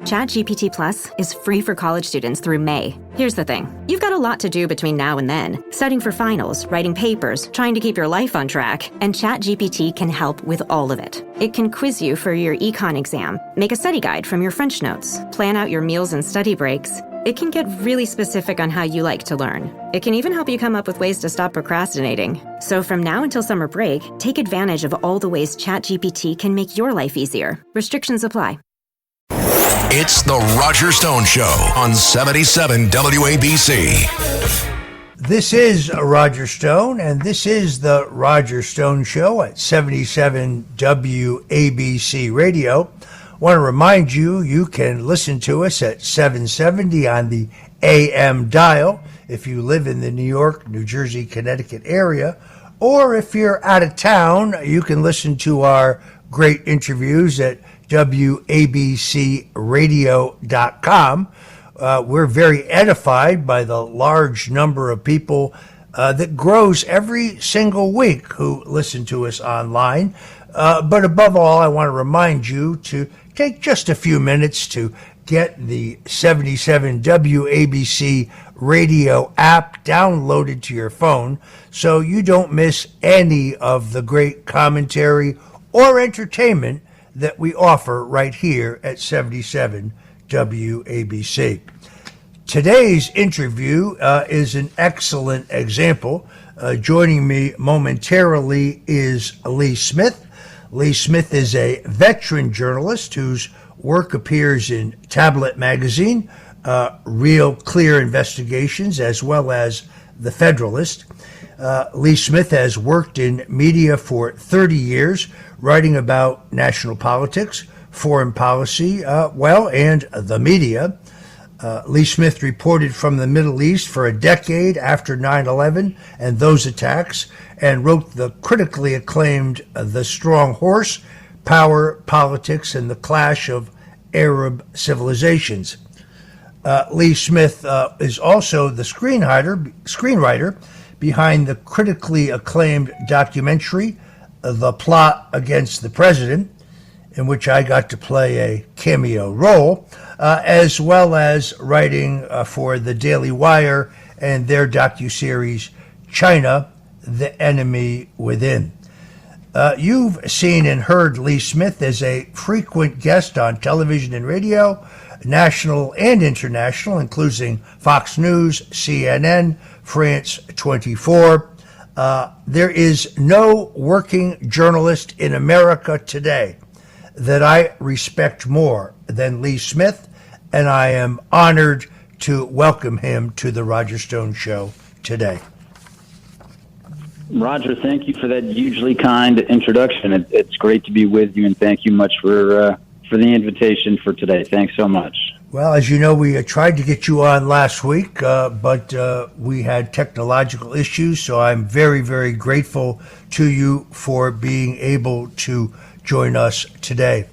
ChatGPT Plus is free for college students through May. Here's the thing. You've got a lot to do between now and then. Studying for finals, writing papers, trying to keep your life on track, and ChatGPT can help with all of it. It can quiz you for your econ exam, make a study guide from your French notes, plan out your meals and study breaks. It can get really specific on how you like to learn. It can even help you come up with ways to stop procrastinating. So from now until summer break, take advantage of all the ways ChatGPT can make your life easier. Restrictions apply. It's the Roger Stone Show on 77 WABC. This is Roger Stone, and this is the Roger Stone Show at 77 WABC Radio. I want to remind you, you can listen to us at 770 on the AM dial if you live in the New York, New Jersey, Connecticut area, or if you're out of town, you can listen to our great interviews at WABCradio.com. We're very edified by the large number of people that grows every single week who listen to us online. But above all, I want to remind you to take just a few minutes to get the 77 WABC radio app downloaded to your phone so you don't miss any of the great commentary or entertainment that we offer right here at 77 WABC. Today's interview is an excellent example. Joining me momentarily is Lee Smith. Lee Smith is a veteran journalist whose work appears in Tablet Magazine, Real Clear Investigations, as well as The Federalist. Lee Smith has worked in media for 30 years, writing about national politics, foreign policy, and the media. Lee Smith reported from the Middle East for a decade after 9/11 and those attacks, and wrote the critically acclaimed The Strong Horse, Power, Politics, and the Clash of Arab Civilizations. Lee Smith is also the screenwriter behind the critically acclaimed documentary, The Plot Against the President, in which I got to play a cameo role, as well as writing for The Daily Wire and their docuseries, China, The Enemy Within. You've seen and heard Lee Smith as a frequent guest on television and radio, national and international, including Fox News, CNN, France 24. There is no working journalist in America today that I respect more than Lee Smith, and I am honored to welcome him to the Roger Stone Show today. Roger, thank you for that hugely kind introduction. It's great to be with you, and thank you much for the invitation for today. Thanks so much. Well, as you know, we tried to get you on last week, but we had technological issues, so I'm very, very grateful to you for being able to join us today.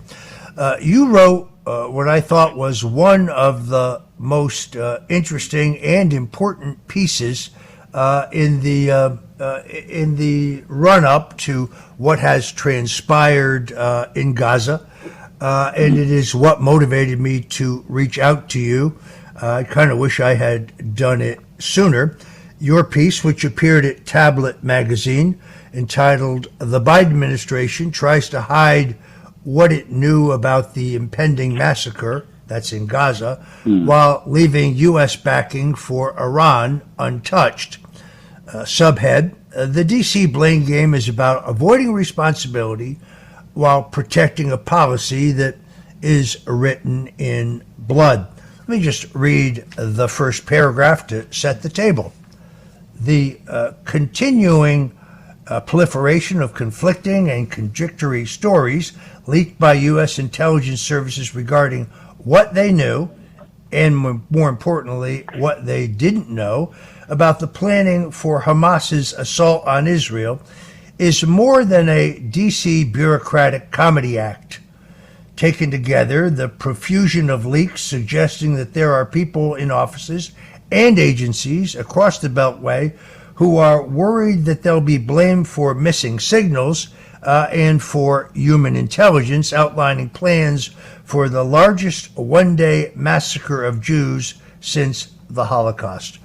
You wrote what I thought was one of the most interesting and important pieces in the run-up to what has transpired in Gaza, and it is what motivated me to reach out to you. I kind of wish I had done it sooner. Your piece, which appeared at Tablet Magazine, entitled "The Biden Administration Tries to Hide What It Knew About the Impending Massacre," that's in Gaza, while leaving U.S. backing for Iran untouched. Subhead, the D.C. blame game is about avoiding responsibility while protecting a policy that is written in blood. Let me just read the first paragraph to set the table. The continuing proliferation of conflicting and contradictory stories leaked by U.S. intelligence services regarding what they knew, and more importantly, what they didn't know, about the planning for Hamas's assault on Israel is more than a D.C. bureaucratic comedy act. Taken together, the profusion of leaks suggesting that there are people in offices and agencies across the Beltway who are worried that they'll be blamed for missing signals and for human intelligence, outlining plans for the largest one-day massacre of Jews since the Holocaust.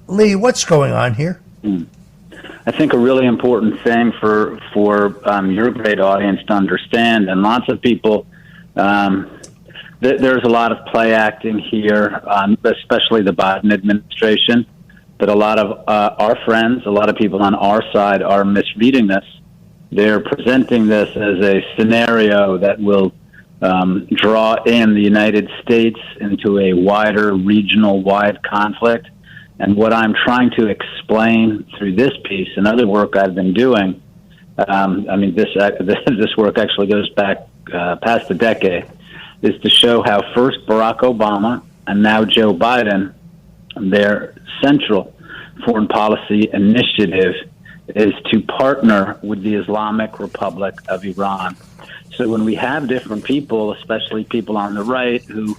Lee, what's going on here? I think a really important thing for your great audience to understand, and lots of people, there's a lot of play acting here, especially the Biden administration, but a lot of our friends, a lot of people on our side are misreading this. They're presenting this as a scenario that will draw in the United States into a wider regional-wide conflict. And what I'm trying to explain through this piece and other work I've been doing, this work actually goes back past a decade, is to show how first Barack Obama and now Joe Biden, their central foreign policy initiative is to partner with the Islamic Republic of Iran. So when we have different people, especially people on the right, who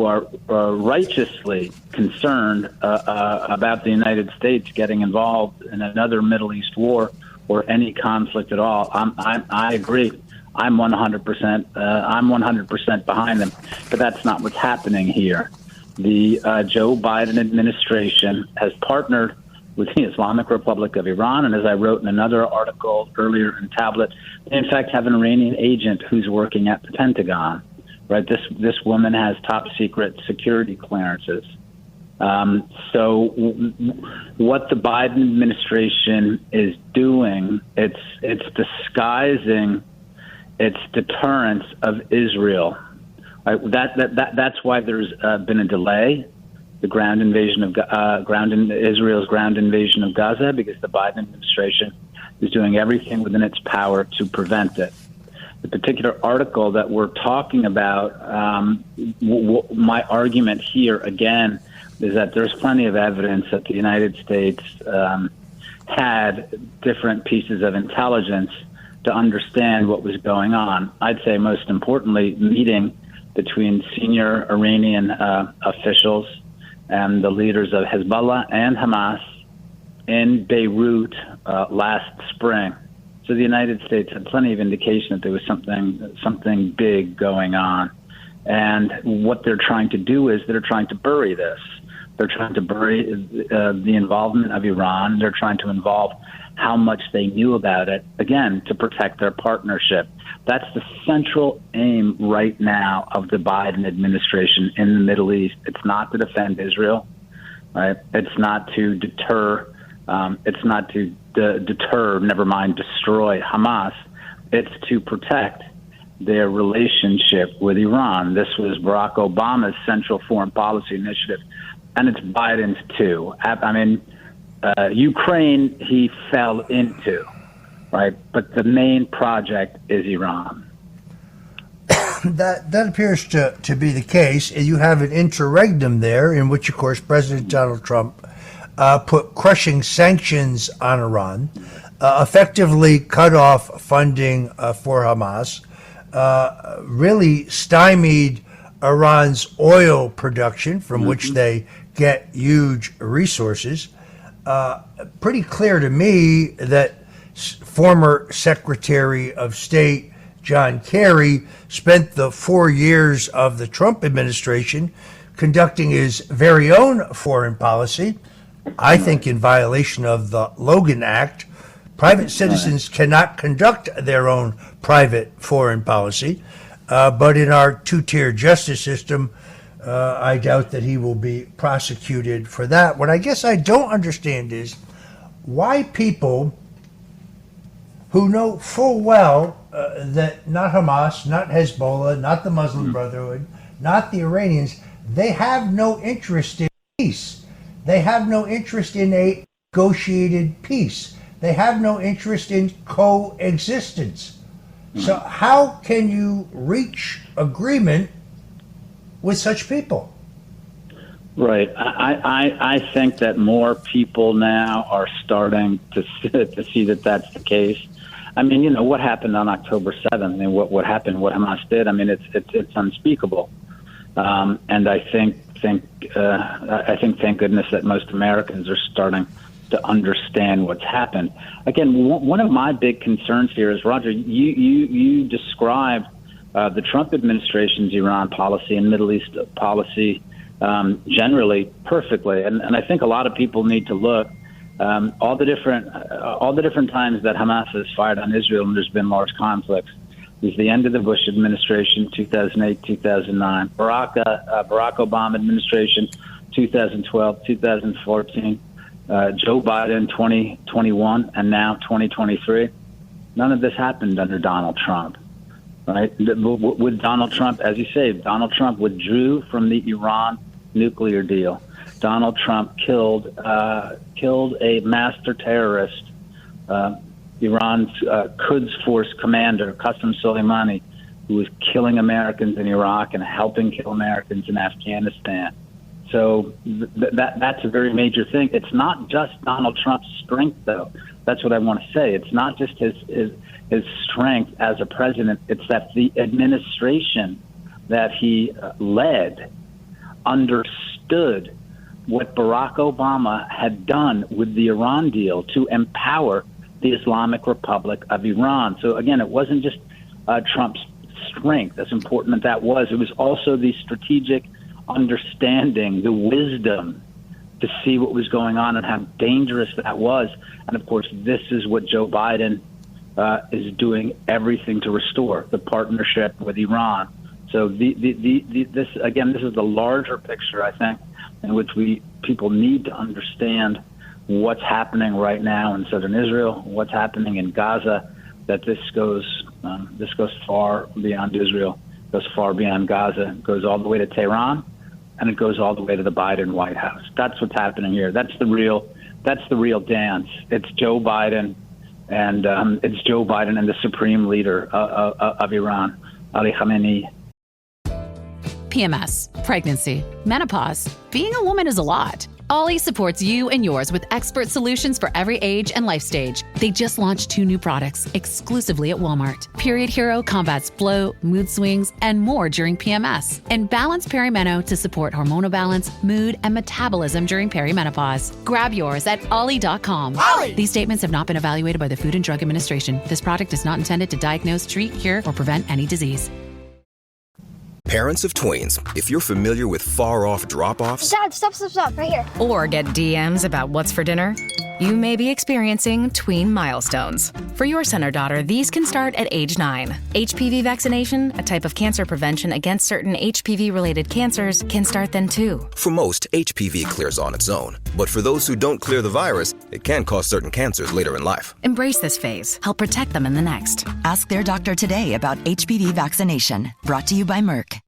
are righteously concerned about the United States getting involved in another Middle East war or any conflict at all, I agree. I'm 100% behind them, but that's not what's happening here. The Joe Biden administration has partnered with the Islamic Republic of Iran, and as I wrote in another article earlier in Tablet, they in fact have an Iranian agent who's working at the Pentagon. Right, this woman has top secret security clearances. So what the Biden administration is doing, it's disguising its deterrence of Israel. Right? That's why there's been a delay. The Israel's ground invasion of Gaza, because the Biden administration is doing everything within its power to prevent it. The particular article that we're talking about, my argument here again is that there's plenty of evidence that the United States had different pieces of intelligence to understand what was going on. I'd say most importantly, meeting between senior Iranian officials and the leaders of Hezbollah and Hamas in Beirut last spring. So the United States had plenty of indication that there was something big going on. And what they're trying to do is they're trying to bury this. They're trying to bury the involvement of Iran. They're trying to involve how much they knew about it, again, to protect their partnership. That's the central aim right now of the Biden administration in the Middle East. It's not to defend Israel, right? It's not to deter. Never mind destroy Hamas. It's to protect their relationship with Iran. This was Barack Obama's central foreign policy initiative, and it's Biden's too. Ukraine he fell into, right? But the main project is Iran. That appears to be the case. You have an interregnum there in which, of course, President Donald Trump put crushing sanctions on Iran, effectively cut off funding for Hamas, really stymied Iran's oil production, from which they get huge resources. Pretty clear to me that former Secretary of State John Kerry spent the 4 years of the Trump administration conducting his very own foreign policy, I think in violation of the Logan Act. Private citizens cannot conduct their own private foreign policy, but in our two-tier justice system, I doubt that he will be prosecuted for that. What I guess I don't understand is why people who know full well that not Hamas, not Hezbollah, not the Muslim Brotherhood, not the Iranians, they have no interest in peace. They have no interest in a negotiated peace. They have no interest in coexistence. So how can you reach agreement with such people? Right. I think that more people now are starting to see that that's the case. I mean, you know, what happened on October 7th, I mean, what happened, what Hamas did, I mean, it's unspeakable. And I think, thank goodness that most Americans are starting to understand what's happened. Again, one of my big concerns here is, Roger, you described the Trump administration's Iran policy and Middle East policy generally perfectly. And I think a lot of people need to look all the different times that Hamas has fired on Israel and there's been large conflicts. It was the end of the Bush administration, 2008, 2009, Barack Obama administration, 2012, 2014, Joe Biden, 2021, and now 2023. None of this happened under Donald Trump, right? With Donald Trump, as you say, Donald Trump withdrew from the Iran nuclear deal. Donald Trump killed a master terrorist, Iran's Quds Force commander, Qasem Soleimani, who was killing Americans in Iraq and helping kill Americans in Afghanistan. So that's a very major thing. It's not just Donald Trump's strength, though. That's what I want to say. It's not just his strength as a president. It's that the administration that he led understood what Barack Obama had done with the Iran deal to empower the Islamic Republic of Iran. So again, it wasn't just Trump's strength, as important as that was. It was also the strategic understanding, the wisdom to see what was going on and how dangerous that was. And of course, this is what Joe Biden is doing everything to restore, the partnership with Iran. So this is the larger picture, I think, in which people need to understand what's happening right now in southern Israel, what's happening in Gaza, that this goes far beyond Israel, goes far beyond Gaza, goes all the way to Tehran, and it goes all the way to the Biden White House. That's what's happening here. That's the real dance. It's Joe Biden, and the supreme leader of Iran, Ali Khamenei. PMS, pregnancy, menopause. Being a woman is a lot. Ollie supports you and yours with expert solutions for every age and life stage. They just launched 2 new products exclusively at Walmart. Period Hero combats bloat, mood swings, and more during PMS. And Balance Perimeno to support hormonal balance, mood, and metabolism during perimenopause. Grab yours at Ollie.com. Ollie! These statements have not been evaluated by the Food and Drug Administration. This product is not intended to diagnose, treat, cure, or prevent any disease. Parents of tweens, if you're familiar with far-off drop-offs... Dad, stop, right here. Or get DMs about what's for dinner, you may be experiencing tween milestones. For your son or daughter, these can start at age 9. HPV vaccination, a type of cancer prevention against certain HPV-related cancers, can start then too. For most, HPV clears on its own. But for those who don't clear the virus, it can cause certain cancers later in life. Embrace this phase. Help protect them in the next. Ask their doctor today about HPV vaccination. Brought to you by Merck.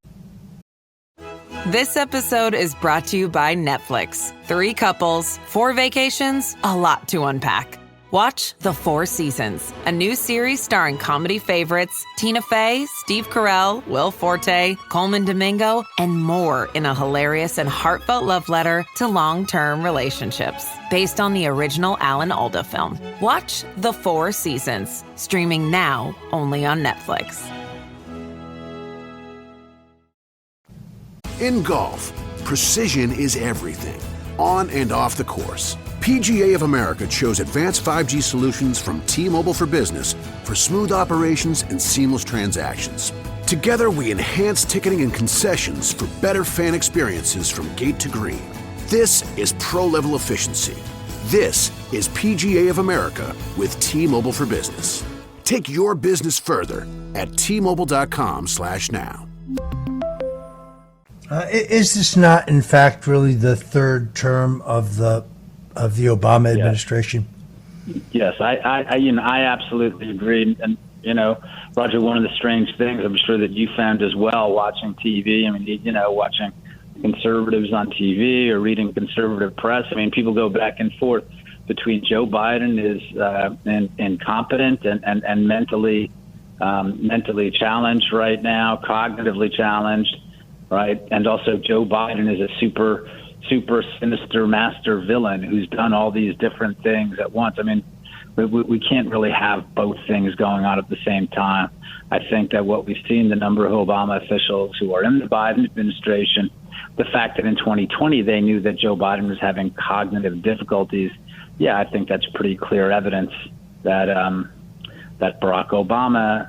This episode is brought to you by Netflix. 3 couples, 4 vacations, a lot to unpack. Watch The 4 Seasons, a new series starring comedy favorites Tina Fey, Steve Carell, Will Forte, Coleman Domingo, and more in a hilarious and heartfelt love letter to long-term relationships. Based on the original Alan Alda film. Watch The 4 Seasons, streaming now only on Netflix. In golf, precision is everything, on and off the course. PGA of America chose advanced 5G solutions from T-Mobile for Business for smooth operations and seamless transactions. Together, we enhance ticketing and concessions for better fan experiences from gate to green. This is pro-level efficiency. This is PGA of America with T-Mobile for Business. Take your business further at T-Mobile.com/now. Is this not, in fact, really the third term of the Obama administration? Yes, I absolutely agree. And Roger, one of the strange things I'm sure that you found as well watching TV. I mean, watching conservatives on TV or reading conservative press. I mean, people go back and forth between Joe Biden is incompetent and mentally challenged right now, cognitively challenged. Right. And also Joe Biden is a super sinister master villain who's done all these different things at once. I mean, we can't really have both things going on at the same time. I think that what we've seen, the number of Obama officials who are in the Biden administration, the fact that in 2020 they knew that Joe Biden was having cognitive difficulties. Yeah, I think that's pretty clear evidence that that Barack Obama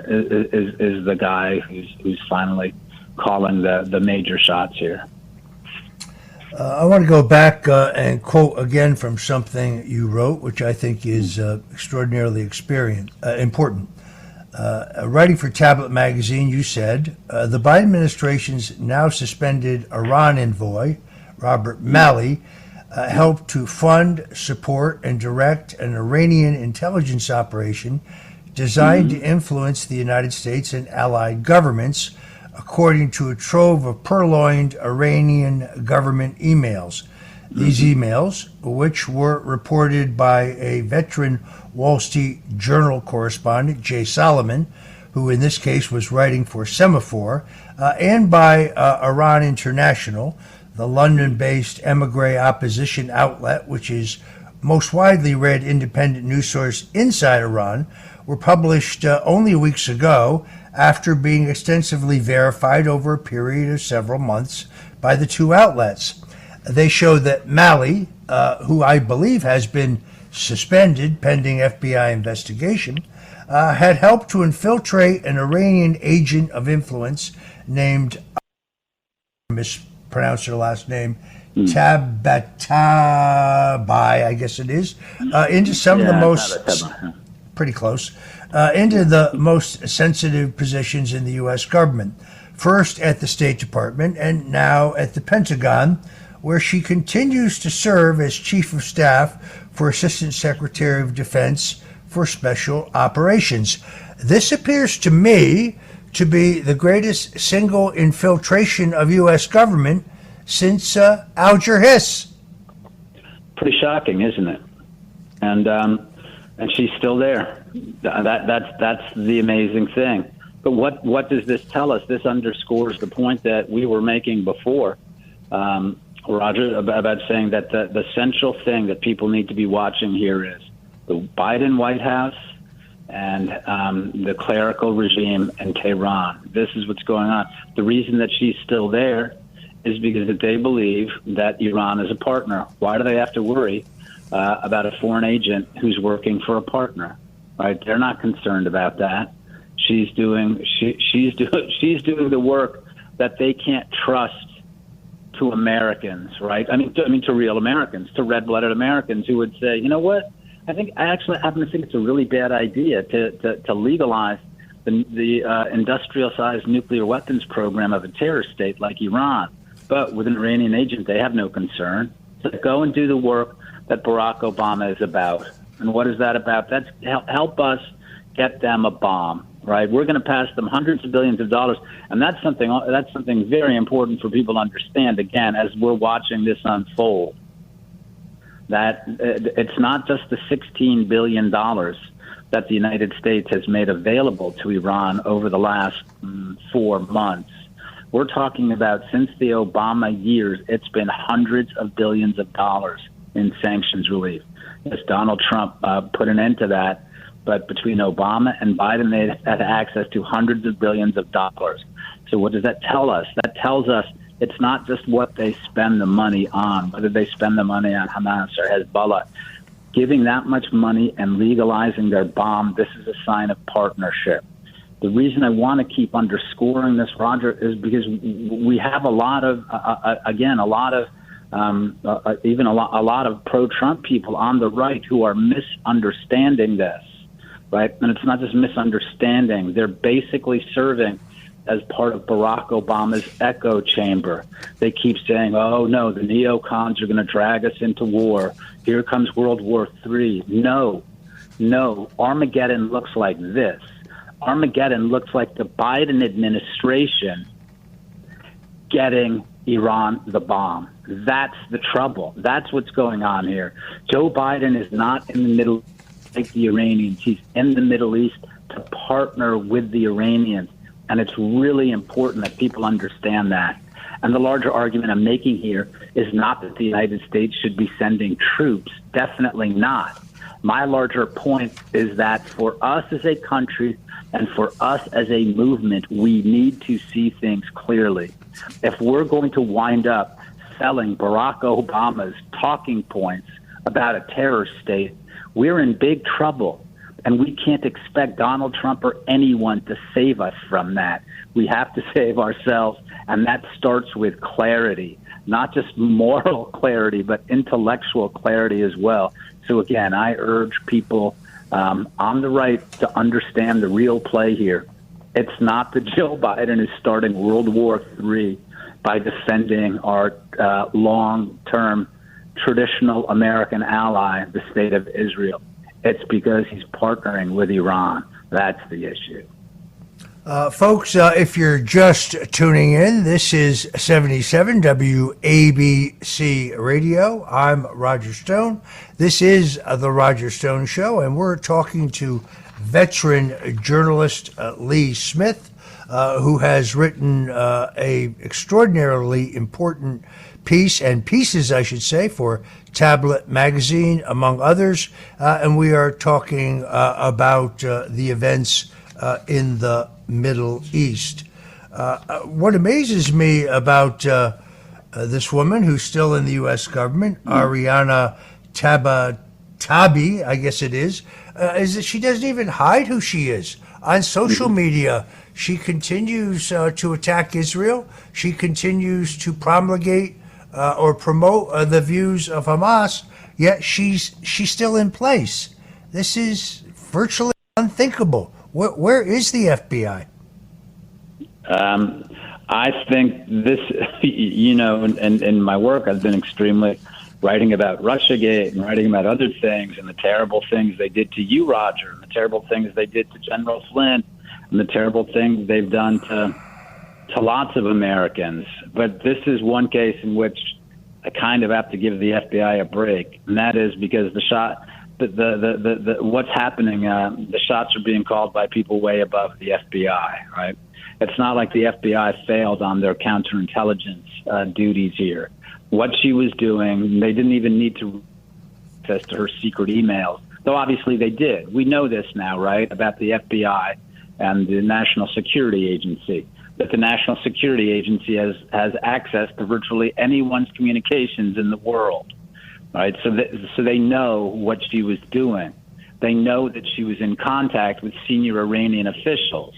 is the guy who's finally calling the major shots here. I want to go back and quote again from something you wrote, which I think is extraordinarily important. Writing for Tablet Magazine, you said, the Biden administration's now suspended Iran envoy, Robert Malley, helped to fund, support, and direct an Iranian intelligence operation designed to influence the United States and allied governments, according to a trove of purloined Iranian government emails. These emails, which were reported by a veteran Wall Street Journal correspondent, Jay Solomon, who in this case was writing for Semaphore, and by Iran International, the London-based emigre opposition outlet, which is most widely read independent news source inside Iran, were published only weeks ago after being extensively verified over a period of several months by the two outlets. They show that Malley, who I believe has been suspended pending FBI investigation, had helped to infiltrate an Iranian agent of influence named, mispronounce her last name, Tabatabai, I guess it is, into some of the most, pretty close, into the most sensitive positions in the U.S. government. First at the State Department and now at the Pentagon, where she continues to serve as Chief of Staff for Assistant Secretary of Defense for Special Operations. This appears to me to be the greatest single infiltration of U.S. government since Alger Hiss. Pretty shocking, isn't it? And she's still there. That's the amazing thing. But what does this tell us? This underscores the point that we were making before, Roger, about saying that the central thing that people need to be watching here is the Biden White House and the clerical regime in Tehran. This is what's going on. The reason that she's still there is because they believe that Iran is a partner. Why do they have to worry about a foreign agent who's working for a partner? Right? They're not concerned about that. She's doing the work that they can't trust to Americans, right? I mean to real Americans, to red-blooded Americans who would say, you know what? I happen to think it's a really bad idea to legalize the industrial-sized nuclear weapons program of a terrorist state like Iran. But with an Iranian agent, they have no concern. So go and do the work that Barack Obama is about. And what is that about? That's help us get them a bomb, right? We're going to pass them hundreds of billions of dollars, and that's something very important for people to understand. Again, as we're watching this unfold, that it's not just the $16 billion that the United States has made available to Iran over the last 4 months. We're talking about, since the Obama years, it's been hundreds of billions of dollars in sanctions relief. Yes, Donald Trump put an end to that, but between Obama and Biden, they had access to hundreds of billions of dollars. So what does that tell us? That tells us it's not just what they spend the money on, whether they spend the money on Hamas or Hezbollah. Giving that much money and legalizing their bomb, this is a sign of partnership. The reason I want to keep underscoring this, Roger, is because we have a lot of pro-Trump people on the right who are misunderstanding this, right? And it's not just misunderstanding. They're basically serving as part of Barack Obama's echo chamber. They keep saying, oh, no, the neocons are going to drag us into war. Here comes World War III. No. Armageddon looks like this. Armageddon looks like the Biden administration getting Iran the bomb. That's the trouble. That's what's going on here. Joe Biden is not in the Middle East like the Iranians. He's in the Middle East to partner with the Iranians. And it's really important that people understand that. And the larger argument I'm making here is not that the United States should be sending troops. Definitely not. My larger point is that for us as a country and for us as a movement, we need to see things clearly. If we're going to wind up selling Barack Obama's talking points about a terror state, we're in big trouble. And we can't expect Donald Trump or anyone to save us from that. We have to save ourselves, and that starts with clarity, not just moral clarity, but intellectual clarity as well. So again, I urge people on the right to understand the real play here. It's not that Joe Biden is starting World War III by defending our long-term traditional American ally, the state of Israel. It's because he's partnering with Iran. That's the issue. Folks, if you're just tuning in, this is 77 WABC Radio. I'm Roger Stone. This is The Roger Stone Show, and we're talking to veteran journalist Lee Smith, who has written a extraordinarily important piece, and pieces, I should say, for Tablet Magazine, among others. And we are talking about the events in the Middle East. What amazes me about this woman who's still in the U.S. government, Ariana Tabi, I guess it is that she doesn't even hide who she is. On social media, she continues to attack Israel. She continues to promulgate or promote the views of Hamas, yet she's still in place. This is virtually unthinkable. Where is the FBI? I think this, in my work, I've been extremely writing about Russiagate and writing about other things and the terrible things they did to you, Roger, and the terrible things they did to General Flynn, and the terrible things they've done to lots of Americans. But this is one case in which I kind of have to give the FBI a break, and that is because what's happening, the shots are being called by people way above the FBI, right? It's not like the FBI failed on their counterintelligence duties here. What she was doing, they didn't even need to access to her secret emails, though obviously they did. We know this now, right, about the FBI and the National Security Agency, that the National Security Agency has access to virtually anyone's communications in the world, right? So they know what she was doing. They know that she was in contact with senior Iranian officials.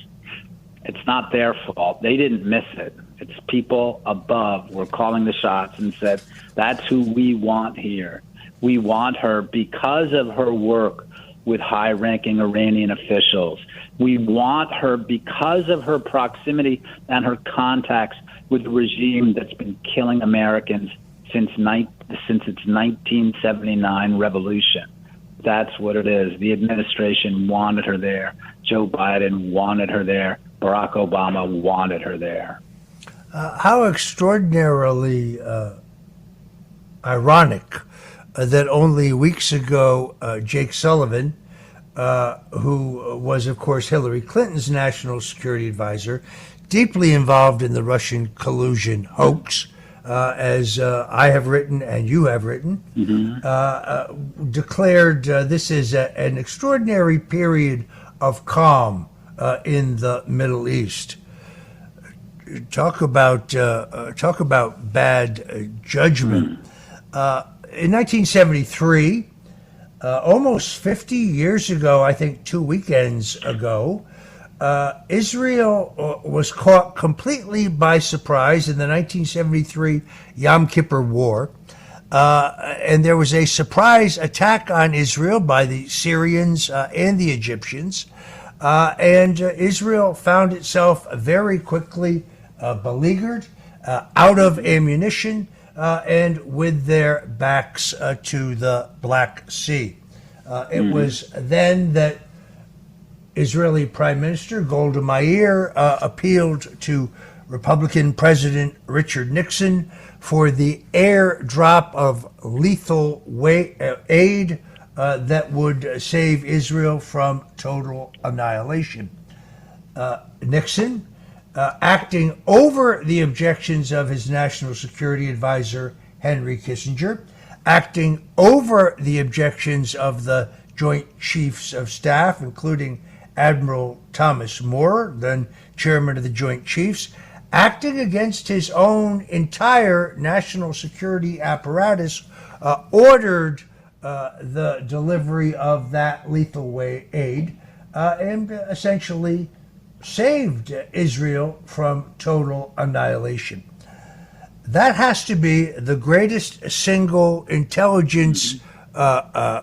It's not their fault. They didn't miss it. It's people above were calling the shots and said, that's who we want here. We want her because of her work with high-ranking Iranian officials. We want her because of her proximity and her contacts with the regime that's been killing Americans since its 1979 revolution. That's what it is. The administration wanted her there. Joe Biden wanted her there. Barack Obama wanted her there. How extraordinarily ironic that only weeks ago, Jake Sullivan, who was, of course, Hillary Clinton's national security advisor, deeply involved in the Russian collusion hoax, as I have written and you have written, declared this is an extraordinary period of calm in the Middle East. Talk about bad judgment. In 1973, almost 50 years ago, I think 2 weekends ago, Israel was caught completely by surprise in the 1973 Yom Kippur War. And there was a surprise attack on Israel by the Syrians and the Egyptians. And Israel found itself very quickly beleaguered, out of ammunition, and with their backs to the Black Sea. It was then that Israeli Prime Minister Golda Meir appealed to Republican President Richard Nixon for the airdrop of lethal aid that would save Israel from total annihilation. Nixon, acting over the objections of his national security advisor, Henry Kissinger, acting over the objections of the Joint Chiefs of Staff, including Admiral Thomas Moore, then chairman of the Joint Chiefs, acting against his own entire national security apparatus, ordered the delivery of that lethal aid and essentially saved Israel from total annihilation. That has to be the greatest single intelligence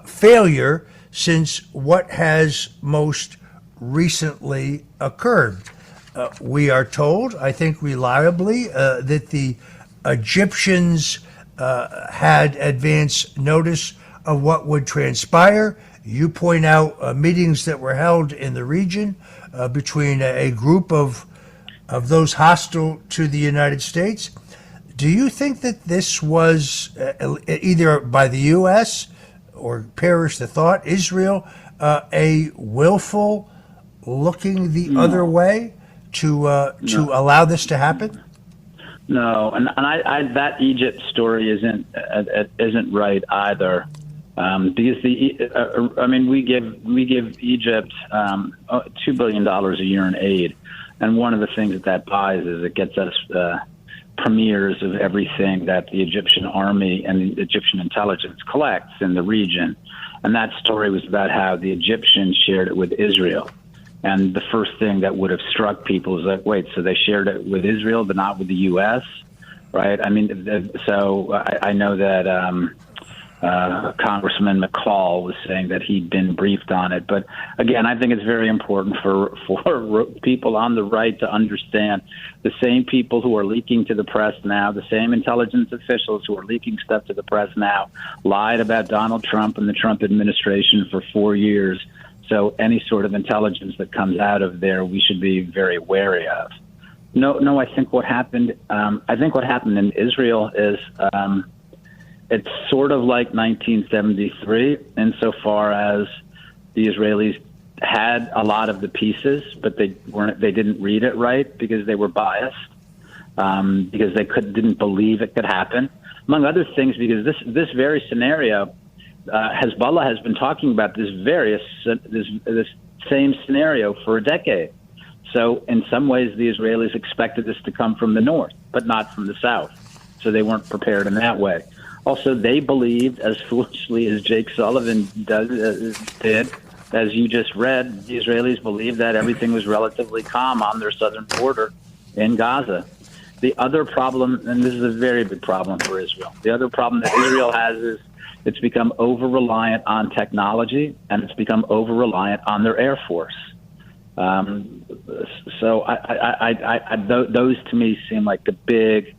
failure since what has most recently occurred. We are told, I think reliably, that the Egyptians had advance notice of what would transpire. You point out meetings that were held in the region between a group of those hostile to the United States. Do you think that this was either by the U.S. or perish the thought, Israel, a willful looking the other way to allow this to happen? No, and I that Egypt story isn't right either, because we give Egypt $2 billion a year in aid, and one of the things that buys is it gets us premieres of everything that the Egyptian army and the Egyptian intelligence collects in the region, and that story was about how the Egyptians shared it with Israel. And the first thing that would have struck people is like, wait, so they shared it with Israel, but not with the U.S., right? I mean, so I know that Congressman McCall was saying that he'd been briefed on it. But again, I think it's very important for people on the right to understand the same people who are leaking to the press now, the same intelligence officials who are leaking stuff to the press now, lied about Donald Trump and the Trump administration for 4 years. So any sort of intelligence that comes out of there, we should be very wary of. No. I think what happened. In Israel is it's sort of like 1973 insofar as the Israelis had a lot of the pieces, but they didn't read it right because they were biased, because they didn't believe it could happen, among other things. Because this very scenario. Hezbollah has been talking about this same scenario for a decade. So in some ways, the Israelis expected this to come from the north, but not from the south. So they weren't prepared in that way. Also, they believed, as foolishly as Jake Sullivan did, as you just read, the Israelis believed that everything was relatively calm on their southern border in Gaza. The other problem, and this is a very big problem for Israel, the other problem that Israel has is it's become over-reliant on technology, and it's become over-reliant on their Air Force. So those to me seem like the big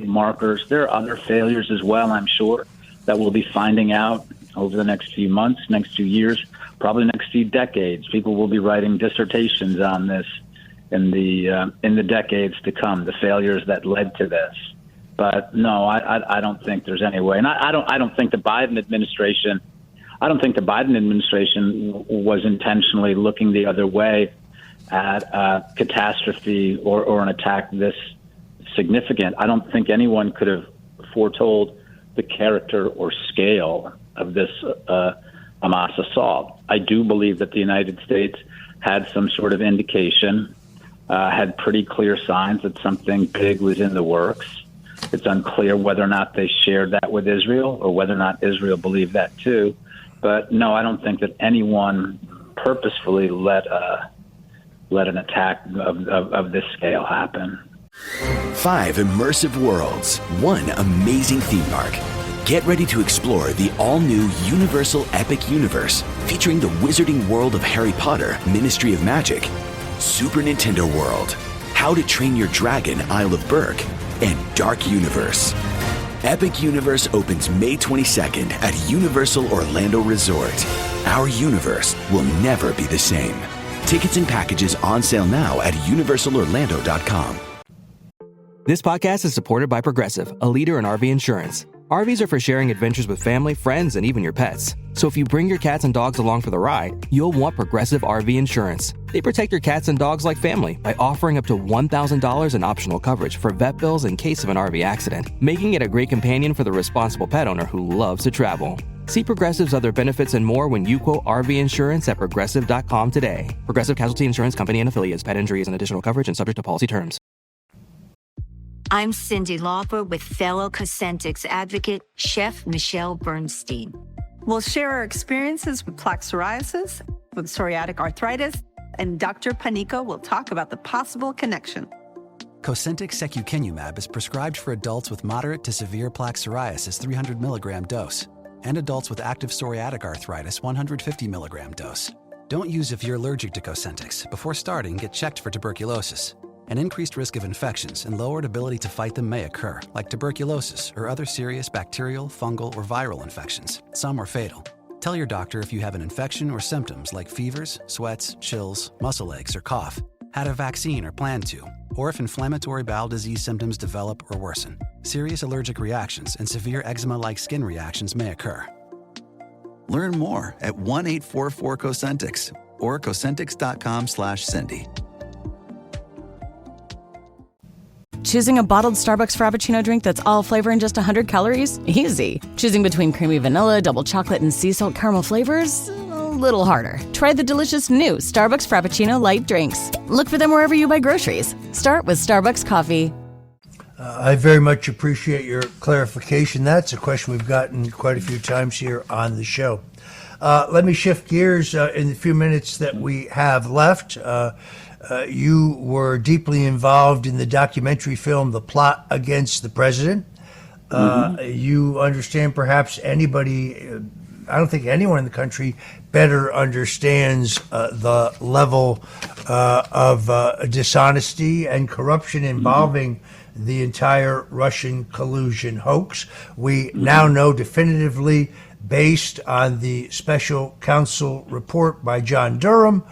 markers. There are other failures as well, I'm sure, that we'll be finding out over the next few months, next few years, probably next few decades. People will be writing dissertations on this in the decades to come, the failures that led to this. But no, I don't think there's any way, and I don't think the Biden administration. I don't think the Biden administration was intentionally looking the other way at a catastrophe or an attack this significant. I don't think anyone could have foretold the character or scale of this Hamas assault. I do believe that the United States had some sort of indication, had pretty clear signs that something big was in the works. It's unclear whether or not they shared that with Israel or whether or not Israel believed that too. But no, I don't think that anyone purposefully let an attack of this scale happen. 5 immersive worlds, 1 amazing theme park. Get ready to explore the all-new Universal Epic Universe, featuring the wizarding world of Harry Potter, Ministry of Magic, Super Nintendo World, How to Train Your Dragon, Isle of Berk, and Dark Universe. Epic Universe opens May 22nd at Universal Orlando Resort. Our universe will never be the same. Tickets and packages on sale now at universalorlando.com. This podcast is supported by Progressive, a leader in RV insurance. RVs are for sharing adventures with family, friends, and even your pets. So if you bring your cats and dogs along for the ride, you'll want Progressive RV insurance. They protect your cats and dogs like family by offering up to $1,000 in optional coverage for vet bills in case of an RV accident, making it a great companion for the responsible pet owner who loves to travel. See Progressive's other benefits and more when you quote RV insurance at Progressive.com today. Progressive Casualty Insurance Company and Affiliates. Pet injuries and additional coverage and subject to policy terms. I'm Cyndi Lauper with fellow Cosentix advocate, Chef Michelle Bernstein. We'll share our experiences with plaque psoriasis, with psoriatic arthritis, and Dr. Panico will talk about the possible connection. Cosentyx secukinumab is prescribed for adults with moderate to severe plaque psoriasis 300 milligram dose and adults with active psoriatic arthritis 150 milligram dose. Don't use if you're allergic to Cosentyx. Before starting, get checked for tuberculosis. An increased risk of infections and lowered ability to fight them may occur, like tuberculosis or other serious bacterial, fungal, or viral infections. Some are fatal. Tell your doctor if you have an infection or symptoms like fevers, sweats, chills, muscle aches, or cough, had a vaccine or plan to, or if inflammatory bowel disease symptoms develop or worsen. Serious allergic reactions and severe eczema-like skin reactions may occur. Learn more at 1-844-COSENTYX or Cosentyx.com/Cindy. Choosing a bottled Starbucks Frappuccino drink that's all flavor and just 100 calories? Easy. Choosing between creamy vanilla, double chocolate, and sea salt caramel flavors? A little harder. Try the delicious new Starbucks Frappuccino light drinks. Look for them wherever you buy groceries. Start with Starbucks coffee. I very much appreciate your clarification. That's a question we've gotten quite a few times here on the show. Let me shift gears in the few minutes that we have left. You were deeply involved in the documentary film, The Plot Against the President. You understand perhaps anybody, I don't think anyone in the country better understands the level of dishonesty and corruption involving the entire Russian collusion hoax. We now know definitively, based on the special counsel report by John Durham,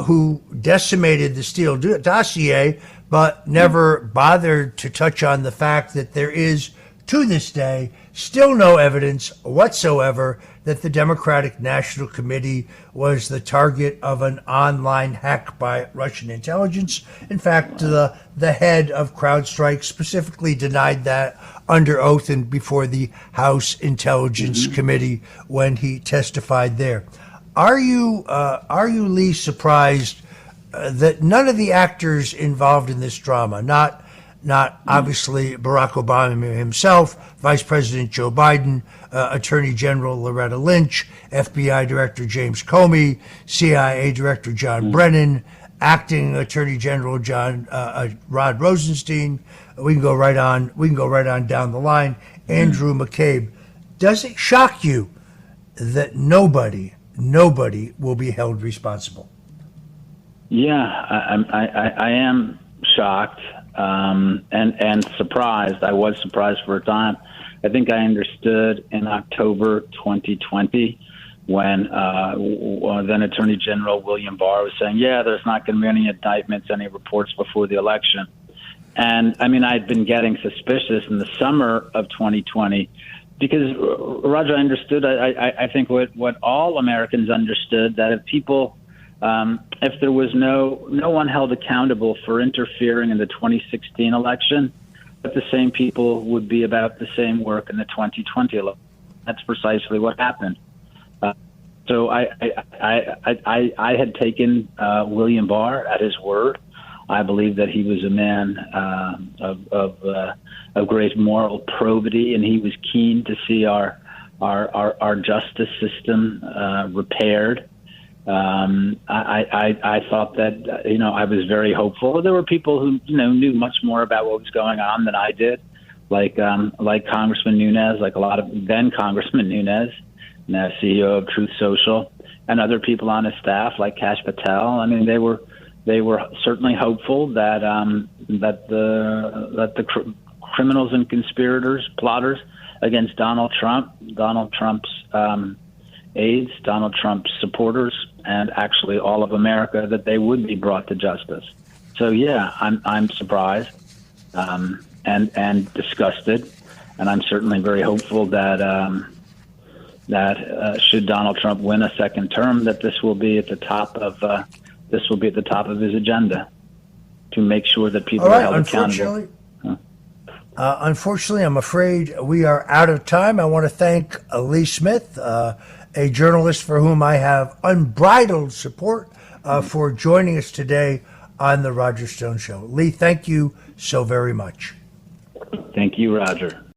who decimated the Steele dossier, but never bothered to touch on the fact that there is, to this day, still no evidence whatsoever that the Democratic National Committee was the target of an online hack by Russian intelligence. In fact, the head of CrowdStrike specifically denied that under oath and before the House Intelligence Committee when he testified there. Are you, Lee, surprised that none of the actors involved in this drama, not obviously Barack Obama himself, Vice President Joe Biden, Attorney General Loretta Lynch, FBI Director James Comey, CIA Director John Brennan, Acting Attorney General Rod Rosenstein. We can go right on. We can go right on down the line. Andrew McCabe. Does it shock you that nobody will be held responsible? Yeah, I am shocked. And surprised. I was surprised for a time. I think I understood in October 2020 when then Attorney General William Barr was saying, yeah, there's not going to be any indictments, any reports before the election. And I mean, I'd been getting suspicious in the summer of 2020 because, Roger, I understood, I think what all Americans understood, that if people if there was no one held accountable for interfering in the 2016 election, that the same people would be about the same work in the 2020 election. That's precisely what happened. So I had taken William Barr at his word. I believe that he was a man of great moral probity, and he was keen to see our justice system repaired. I thought that, I was very hopeful. There were people who, knew much more about what was going on than I did, like Congressman Nunes, like a lot of then Congressman Nunes, now CEO of Truth Social, and other people on his staff, like Kash Patel. I mean, they were certainly hopeful that the criminals and conspirators, plotters against Donald Trump's aides, Donald Trump's supporters, and actually all of America, that they would be brought to justice. So yeah, I'm surprised and disgusted, and I'm certainly very hopeful that should Donald Trump win a second term, that this will be at the top of his agenda to make sure that people are held accountable. Unfortunately, I'm afraid we are out of time. I want to thank Lee Smith, a journalist for whom I have unbridled support, for joining us today on The Roger Stone Show. Lee, thank you so very much. Thank you, Roger.